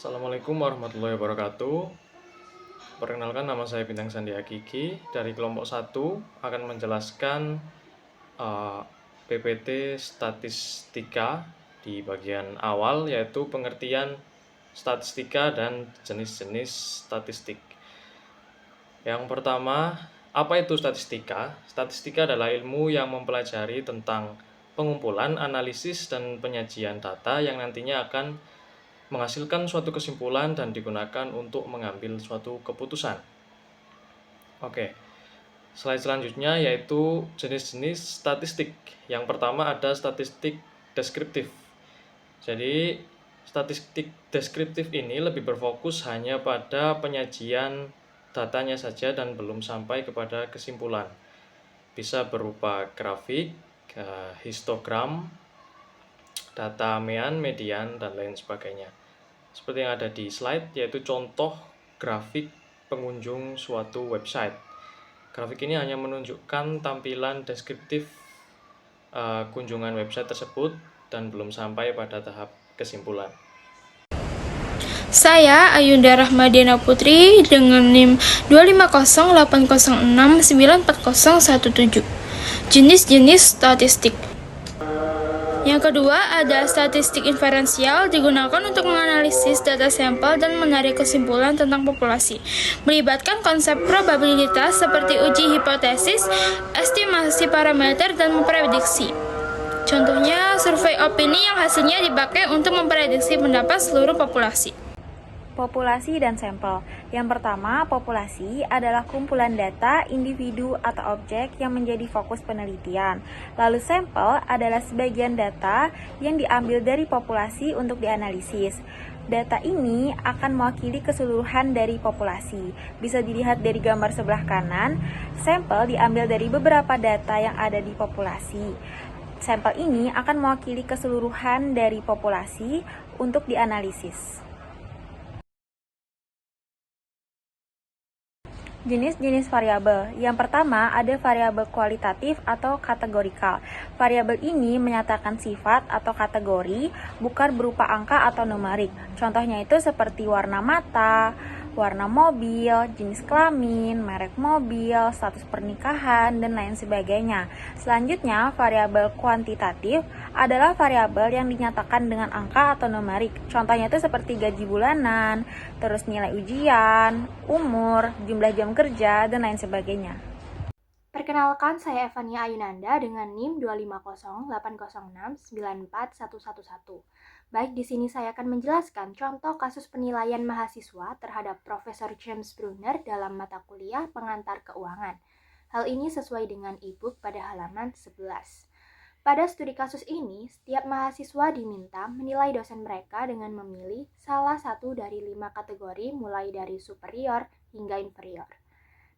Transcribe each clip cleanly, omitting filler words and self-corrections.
Assalamualaikum warahmatullahi wabarakatuh. Perkenalkan, nama saya Bintang Sandi Hakiki dari kelompok 1 akan menjelaskan PPT statistika di bagian awal, yaitu pengertian statistika dan jenis-jenis statistik. Yang pertama, apa itu statistika? Statistika adalah ilmu yang mempelajari tentang pengumpulan, analisis, dan penyajian data yang nantinya akan menghasilkan suatu kesimpulan dan digunakan untuk mengambil suatu keputusan. Oke, slide selanjutnya yaitu jenis-jenis statistik. Yang pertama ada statistik deskriptif. Jadi, statistik deskriptif ini lebih berfokus hanya pada penyajian datanya saja dan belum sampai kepada kesimpulan. Bisa berupa grafik, histogram, data mean, median, dan lain sebagainya. Seperti yang ada di slide, yaitu contoh grafik pengunjung suatu website. Grafik ini hanya menunjukkan tampilan deskriptif kunjungan website tersebut dan belum sampai pada tahap kesimpulan. Saya Ayunda Rahmadiana Putri dengan NIM 25080694017. Jenis-jenis statistik. Yang kedua ada statistik inferensial, digunakan untuk menganalisis data sampel dan menarik kesimpulan tentang populasi. Melibatkan konsep probabilitas seperti uji hipotesis, estimasi parameter, dan memprediksi. Contohnya, survei opini yang hasilnya dipakai untuk memprediksi pendapat seluruh populasi. Populasi dan sampel. Yang pertama, populasi adalah kumpulan data, individu, atau objek yang menjadi fokus penelitian. Lalu sampel adalah sebagian data yang diambil dari populasi untuk dianalisis. Data ini akan mewakili keseluruhan dari populasi. Bisa dilihat dari gambar sebelah kanan, sampel diambil dari beberapa data yang ada di populasi. Sampel ini akan mewakili keseluruhan dari populasi untuk dianalisis. Jenis-jenis variabel. Yang pertama ada variabel kualitatif atau kategorikal. Variabel ini menyatakan sifat atau kategori, bukan berupa angka atau numerik. Contohnya itu seperti warna mata, warna mobil, jenis kelamin, merek mobil, status pernikahan, dan lain sebagainya. Selanjutnya, variabel kuantitatif adalah variabel yang dinyatakan dengan angka atau numerik. Contohnya itu seperti gaji bulanan, terus nilai ujian, umur, jumlah jam kerja, dan lain sebagainya. Perkenalkan, saya Evania Ayunanda dengan NIM 25080694111. Baik, di sini saya akan menjelaskan contoh kasus penilaian mahasiswa terhadap Profesor James Brunner dalam mata kuliah Pengantar Keuangan. Hal ini sesuai dengan e-book pada halaman 11. Pada studi kasus ini, setiap mahasiswa diminta menilai dosen mereka dengan memilih salah satu dari 5 kategori mulai dari superior hingga inferior.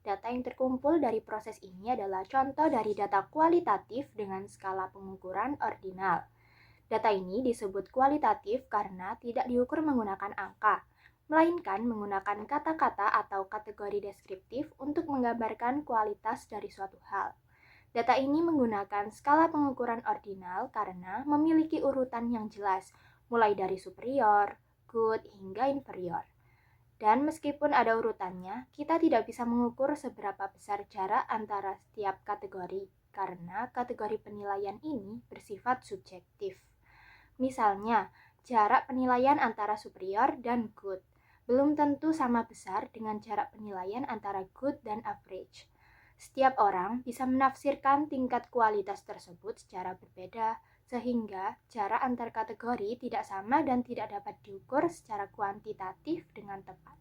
Data yang terkumpul dari proses ini adalah contoh dari data kualitatif dengan skala pengukuran ordinal. Data ini disebut kualitatif karena tidak diukur menggunakan angka, melainkan menggunakan kata-kata atau kategori deskriptif untuk menggambarkan kualitas dari suatu hal. Data ini menggunakan skala pengukuran ordinal karena memiliki urutan yang jelas, mulai dari superior, good, hingga inferior. Dan meskipun ada urutannya, kita tidak bisa mengukur seberapa besar jarak antara setiap kategori, karena kategori penilaian ini bersifat subjektif. Misalnya, jarak penilaian antara superior dan good belum tentu sama besar dengan jarak penilaian antara good dan average. Setiap orang bisa menafsirkan tingkat kualitas tersebut secara berbeda, sehingga jarak antar kategori tidak sama dan tidak dapat diukur secara kuantitatif dengan tepat.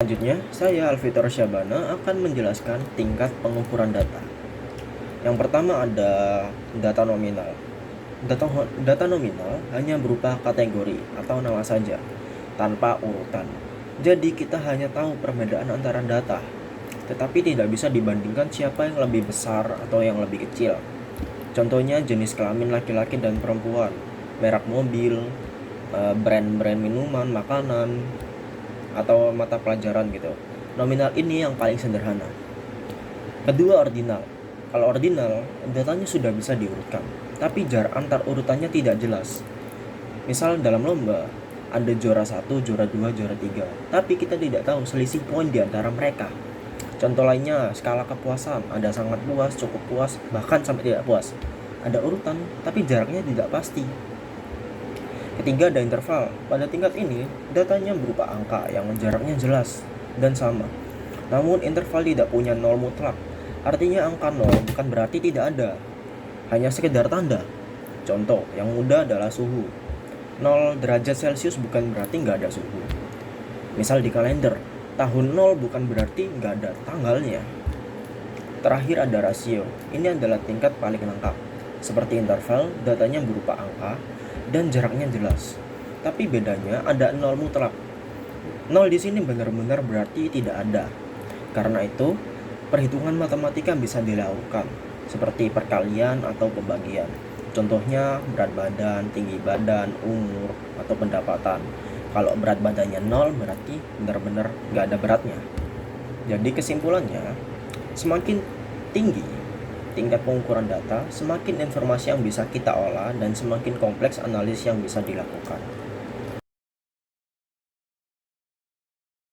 Selanjutnya, saya Alfitor Syabana akan menjelaskan tingkat pengukuran data. Yang pertama ada data nominal. Data nominal hanya berupa kategori atau nama saja, tanpa urutan. Jadi kita hanya tahu perbedaan antara data, tetapi tidak bisa dibandingkan siapa yang lebih besar atau yang lebih kecil. Contohnya jenis kelamin laki-laki dan perempuan, merek mobil, brand-brand minuman, makanan, atau mata pelajaran gitu. Nominal ini yang paling sederhana. Kedua, ordinal. Kalau ordinal, datanya sudah bisa diurutkan, tapi jarak antar urutannya tidak jelas. Misal dalam lomba, Ada juara 1, juara 2, juara 3. Tapi kita tidak tahu selisih poin di antara mereka. Contoh lainnya, skala kepuasan. Ada sangat puas, cukup puas, bahkan sampai tidak puas. Ada urutan, tapi jaraknya tidak pasti. Ketiga, ada interval. Pada tingkat ini, datanya berupa angka yang jaraknya jelas dan sama. Namun, interval tidak punya nol mutlak. Artinya angka 0 bukan berarti tidak ada, hanya sekedar tanda. Contoh, yang mudah adalah suhu. 0 derajat Celcius bukan berarti nggak ada suhu. Misal di kalender, tahun 0 bukan berarti nggak ada tanggalnya. Terakhir ada rasio. Ini adalah tingkat paling lengkap. Seperti interval, datanya berupa angka dan jaraknya jelas. Tapi bedanya ada 0 mutlak. 0 di sini benar-benar berarti tidak ada. Karena itu, perhitungan matematika bisa dilakukan, seperti perkalian atau pembagian. Contohnya berat badan, tinggi badan, umur, atau pendapatan. Kalau berat badannya 0 berarti benar-benar nggak ada beratnya. Jadi kesimpulannya, semakin tinggi tingkat pengukuran data, semakin informasi yang bisa kita olah dan semakin kompleks analisis yang bisa dilakukan.